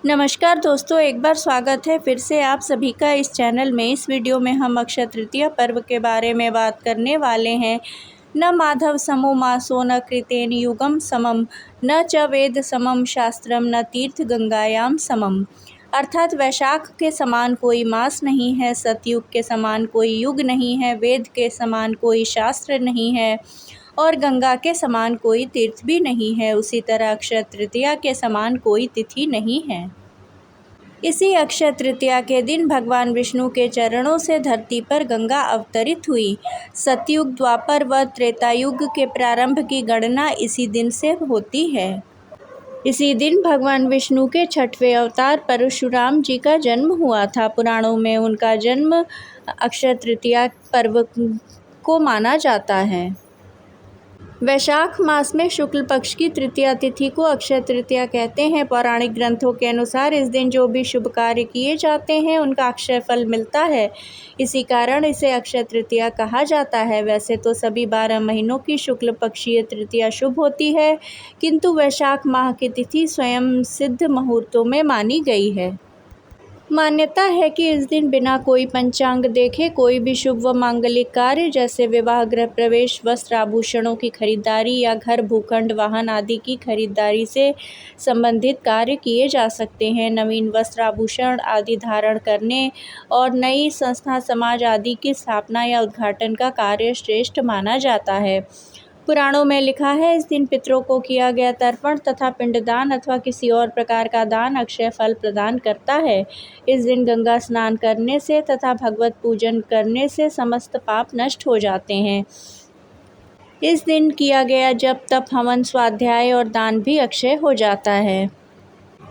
नमस्कार दोस्तों, एक बार स्वागत है फिर से आप सभी का इस चैनल में। इस वीडियो में हम अक्षय तृतीया पर्व के बारे में बात करने वाले हैं। न माधव समो मासो न कृतेन युगम समम न च वेद समम शास्त्रम न तीर्थ गंगायाम समम। अर्थात वैशाख के समान कोई मास नहीं है, सतयुग के समान कोई युग नहीं है, वेद के समान कोई शास्त्र नहीं है और गंगा के समान कोई तीर्थ भी नहीं है। उसी तरह अक्षय तृतीया के समान कोई तिथि नहीं है। इसी अक्षय तृतीया के दिन भगवान विष्णु के चरणों से धरती पर गंगा अवतरित हुई। सतयुग, द्वापर व त्रेतायुग के प्रारंभ की गणना इसी दिन से होती है। इसी दिन भगवान विष्णु के छठवें अवतार परशुराम जी का जन्म हुआ था। पुराणों में उनका जन्म अक्षय तृतीया पर्व को माना जाता है। वैशाख मास में शुक्ल पक्ष की तृतीया तिथि को अक्षय तृतीया कहते हैं। पौराणिक ग्रंथों के अनुसार इस दिन जो भी शुभ कार्य किए जाते हैं उनका अक्षय फल मिलता है। इसी कारण इसे अक्षय तृतीया कहा जाता है। वैसे तो सभी 12 महीनों की शुक्ल पक्षीय तृतीया शुभ होती है, किंतु वैशाख माह की तिथि स्वयं सिद्ध मुहूर्तों में मानी गई है। मान्यता है कि इस दिन बिना कोई पंचांग देखे कोई भी शुभ व मांगलिक कार्य जैसे विवाह, गृह प्रवेश, वस्त्र आभूषणों की खरीदारी या घर, भूखंड, वाहन आदि की खरीदारी से संबंधित कार्य किए जा सकते हैं। नवीन वस्त्र आभूषण आदि धारण करने और नई संस्था, समाज आदि की स्थापना या उद्घाटन का कार्य श्रेष्ठ माना जाता है। पुराणों में लिखा है, इस दिन पितरों को किया गया तर्पण तथा पिंडदान अथवा किसी और प्रकार का दान अक्षय फल प्रदान करता है। इस दिन गंगा स्नान करने से तथा भगवत पूजन करने से समस्त पाप नष्ट हो जाते हैं। इस दिन किया गया जप, तप, हवन, स्वाध्याय और दान भी अक्षय हो जाता है।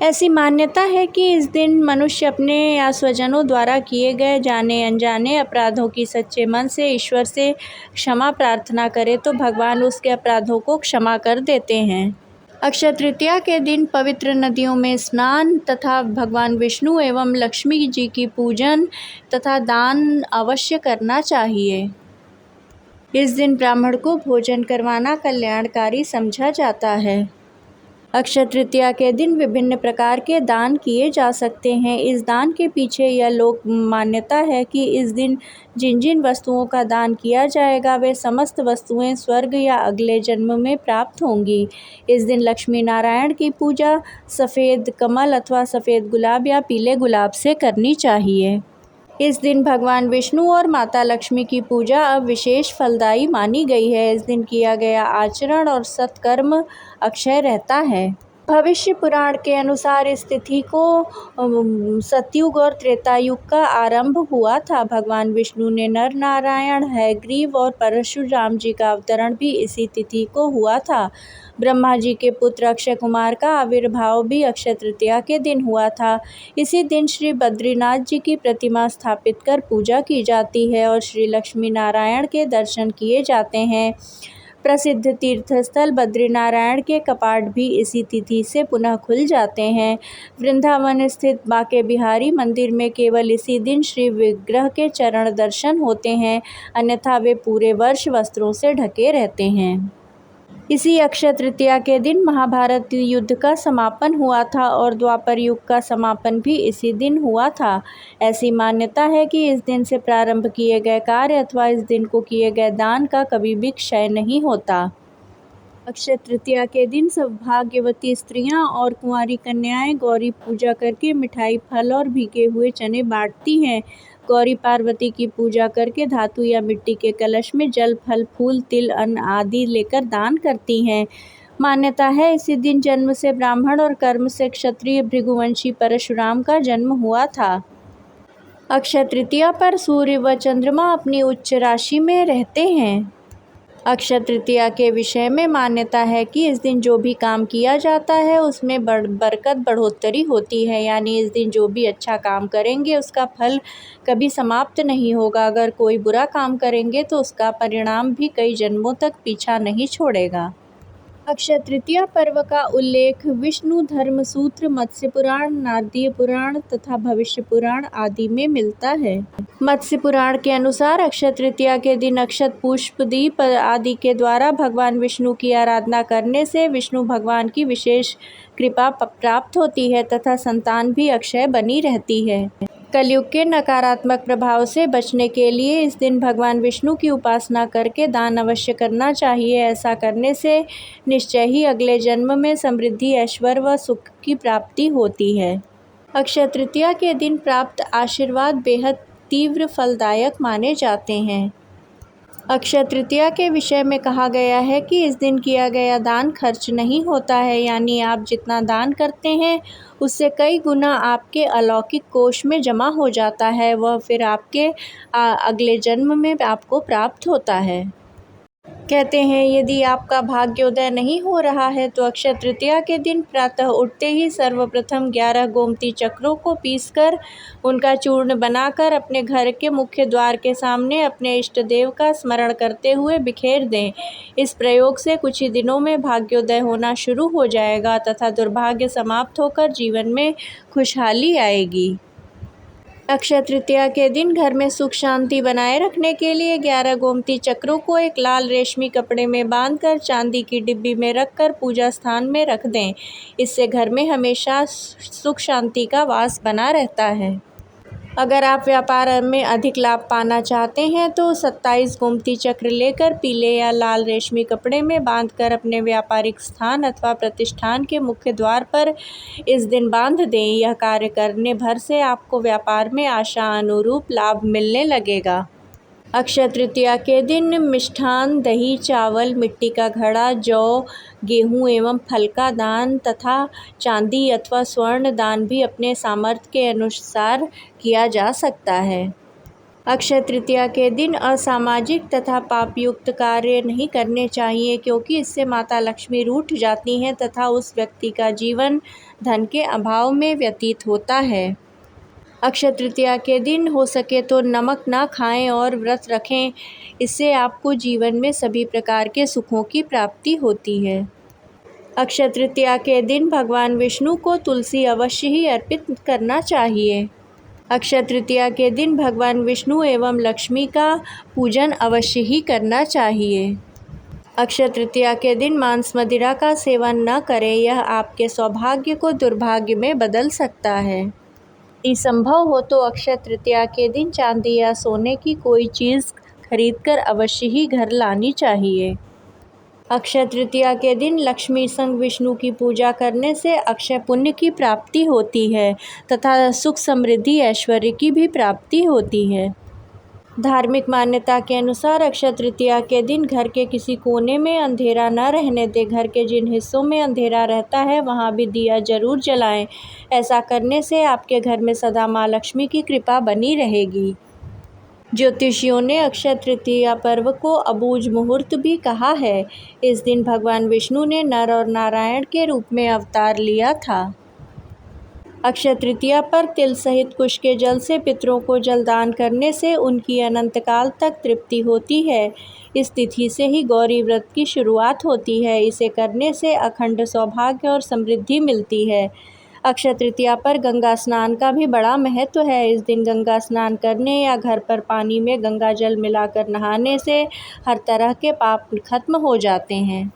ऐसी मान्यता है कि इस दिन मनुष्य अपने या स्वजनों द्वारा किए गए जाने अनजाने अपराधों की सच्चे मन से ईश्वर से क्षमा प्रार्थना करे तो भगवान उसके अपराधों को क्षमा कर देते हैं। अक्षय तृतीया के दिन पवित्र नदियों में स्नान तथा भगवान विष्णु एवं लक्ष्मी जी की पूजन तथा दान अवश्य करना चाहिए। इस दिन ब्राह्मण को भोजन करवाना कल्याणकारी समझा जाता है। अक्षय तृतीया के दिन विभिन्न प्रकार के दान किए जा सकते हैं। इस दान के पीछे यह लोक मान्यता है कि इस दिन जिन जिन वस्तुओं का दान किया जाएगा वे समस्त वस्तुएं स्वर्ग या अगले जन्म में प्राप्त होंगी। इस दिन लक्ष्मी नारायण की पूजा सफ़ेद कमल अथवा सफ़ेद गुलाब या पीले गुलाब से करनी चाहिए। इस दिन भगवान विष्णु और माता लक्ष्मी की पूजा अब विशेष फलदायी मानी गई है। इस दिन किया गया आचरण और सत्कर्म अक्षय रहता है। भविष्य पुराण के अनुसार इस तिथि को सतयुग और त्रेतायुग का आरंभ हुआ था। भगवान विष्णु ने नर नारायण, हयग्रीव और परशुराम जी का अवतरण भी इसी तिथि को हुआ था। ब्रह्मा जी के पुत्र अक्षय कुमार का आविर्भाव भी अक्षय तृतीया के दिन हुआ था। इसी दिन श्री बद्रीनाथ जी की प्रतिमा स्थापित कर पूजा की जाती है और श्री लक्ष्मी नारायण के दर्शन किए जाते हैं। प्रसिद्ध तीर्थस्थल बद्रीनारायण के कपाट भी इसी तिथि से पुनः खुल जाते हैं। वृंदावन स्थित बांके बिहारी मंदिर में केवल इसी दिन श्री विग्रह के चरण दर्शन होते हैं, अन्यथा वे पूरे वर्ष वस्त्रों से ढके रहते हैं। इसी अक्षय तृतीया के दिन महाभारत युद्ध का समापन हुआ था और द्वापर युग का समापन भी इसी दिन हुआ था। ऐसी मान्यता है कि इस दिन से प्रारंभ किए गए कार्य अथवा इस दिन को किए गए दान का कभी भी क्षय नहीं होता। अक्षय तृतीया के दिन सौभाग्यवती स्त्रियां और कुंवारी कन्याएं गौरी पूजा करके मिठाई, फल और भीगे हुए चने बांटती हैं। गौरी पार्वती की पूजा करके धातु या मिट्टी के कलश में जल, फल, फूल, तिल, अन्न आदि लेकर दान करती हैं। मान्यता है इसी दिन जन्म से ब्राह्मण और कर्म से क्षत्रिय भृगुवंशी परशुराम का जन्म हुआ था। अक्षय तृतीया पर सूर्य व चंद्रमा अपनी उच्च राशि में रहते हैं। अक्षय तृतीया के विषय में मान्यता है कि इस दिन जो भी काम किया जाता है उसमें बरकत बढ़ोतरी होती है, यानी इस दिन जो भी अच्छा काम करेंगे उसका फल कभी समाप्त नहीं होगा। अगर कोई बुरा काम करेंगे तो उसका परिणाम भी कई जन्मों तक पीछा नहीं छोड़ेगा। अक्षय तृतीया पर्व का उल्लेख विष्णु धर्म सूत्र, मत्स्य पुराण, नारदीय पुराण तथा भविष्य पुराण आदि में मिलता है। मत्स्य पुराण के अनुसार अक्षय तृतीया के दिन अक्षत, पुष्प, दीप आदि के द्वारा भगवान विष्णु की आराधना करने से विष्णु भगवान की विशेष कृपा प्राप्त होती है तथा संतान भी अक्षय बनी रहती है। कलयुग के नकारात्मक प्रभाव से बचने के लिए इस दिन भगवान विष्णु की उपासना करके दान अवश्य करना चाहिए। ऐसा करने से निश्चय ही अगले जन्म में समृद्धि, ऐश्वर्य व सुख की प्राप्ति होती है। अक्षय तृतीया के दिन प्राप्त आशीर्वाद बेहद तीव्र फलदायक माने जाते हैं। अक्षय तृतीया के विषय में कहा गया है कि इस दिन किया गया दान खर्च नहीं होता है, यानी आप जितना दान करते हैं उससे कई गुना आपके अलौकिक कोष में जमा हो जाता है, वह फिर आपके अगले जन्म में आपको प्राप्त होता है। कहते हैं यदि आपका भाग्योदय नहीं हो रहा है तो अक्षय तृतीया के दिन प्रातः उठते ही सर्वप्रथम 11 गोमती चक्रों को पीसकर उनका चूर्ण बनाकर अपने घर के मुख्य द्वार के सामने अपने इष्ट देव का स्मरण करते हुए बिखेर दें। इस प्रयोग से कुछ ही दिनों में भाग्योदय होना शुरू हो जाएगा तथा दुर्भाग्य समाप्त होकर जीवन में खुशहाली आएगी। अक्षय तृतीया के दिन घर में सुख शांति बनाए रखने के लिए 11 गोमती चक्रों को एक लाल रेशमी कपड़े में बांधकर चांदी की डिब्बी में रखकर पूजा स्थान में रख दें। इससे घर में हमेशा सुख शांति का वास बना रहता है। अगर आप व्यापार में अधिक लाभ पाना चाहते हैं तो 27 गोमती चक्र लेकर पीले या लाल रेशमी कपड़े में बांधकर अपने व्यापारिक स्थान अथवा प्रतिष्ठान के मुख्य द्वार पर इस दिन बांध दें। यह कार्य करने भर से आपको व्यापार में आशा अनुरूप लाभ मिलने लगेगा। अक्षय तृतीया के दिन मिष्ठान, दही, चावल, मिट्टी का घड़ा, जौ, गेहूँ एवं फल का दान तथा चांदी अथवा स्वर्ण दान भी अपने सामर्थ्य के अनुसार किया जा सकता है। अक्षय तृतीया के दिन असामाजिक तथा पापयुक्त कार्य नहीं करने चाहिए, क्योंकि इससे माता लक्ष्मी रूठ जाती हैं तथा उस व्यक्ति का जीवन धन के अभाव में व्यतीत होता है। अक्षय तृतीया के दिन हो सके तो नमक ना खाएं और व्रत रखें, इससे आपको जीवन में सभी प्रकार के सुखों की प्राप्ति होती है। अक्षय तृतीया के दिन भगवान विष्णु को तुलसी अवश्य ही अर्पित करना चाहिए। अक्षय तृतीया के दिन भगवान विष्णु एवं लक्ष्मी का पूजन अवश्य ही करना चाहिए। अक्षय तृतीया के दिन मांस मदिरा का सेवन न करें, यह आपके सौभाग्य को दुर्भाग्य में बदल सकता है। यदि संभव हो तो अक्षय तृतीया के दिन चांदी या सोने की कोई चीज़ खरीदकर अवश्य ही घर लानी चाहिए। अक्षय तृतीया के दिन लक्ष्मी संग विष्णु की पूजा करने से अक्षय पुण्य की प्राप्ति होती है तथा सुख, समृद्धि, ऐश्वर्य की भी प्राप्ति होती है। धार्मिक मान्यता के अनुसार अक्षय तृतीया के दिन घर के किसी कोने में अंधेरा न रहने दें। घर के जिन हिस्सों में अंधेरा रहता है वहाँ भी दिया जरूर जलाएं। ऐसा करने से आपके घर में सदा माँ लक्ष्मी की कृपा बनी रहेगी। ज्योतिषियों ने अक्षय तृतीया पर्व को अबूझ मुहूर्त भी कहा है। इस दिन भगवान विष्णु ने नर और नारायण के रूप में अवतार लिया था। अक्षय तृतीया पर तिल सहित कुश के जल से पितरों को जलदान करने से उनकी अनंत काल तक तृप्ति होती है। इस तिथि से ही गौरी व्रत की शुरुआत होती है। इसे करने से अखंड सौभाग्य और समृद्धि मिलती है। अक्षय तृतीया पर गंगा स्नान का भी बड़ा महत्व है। इस दिन गंगा स्नान करने या घर पर पानी में गंगा जल मिलाकर नहाने से हर तरह के पाप खत्म हो जाते हैं।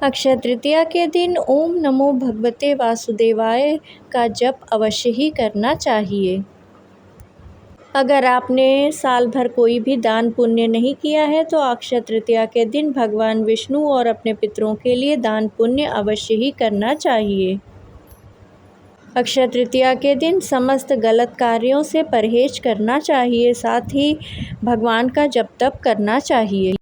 अक्षय तृतीया के दिन ओम नमो भगवते वासुदेवाय का जप अवश्य ही करना चाहिए। अगर आपने साल भर कोई भी दान पुण्य नहीं किया है तो अक्षय तृतीया के दिन भगवान विष्णु और अपने पितरों के लिए दान पुण्य अवश्य ही करना चाहिए। अक्षय तृतीया के दिन समस्त गलत कार्यों से परहेज करना चाहिए, साथ ही भगवान का जप तप करना चाहिए।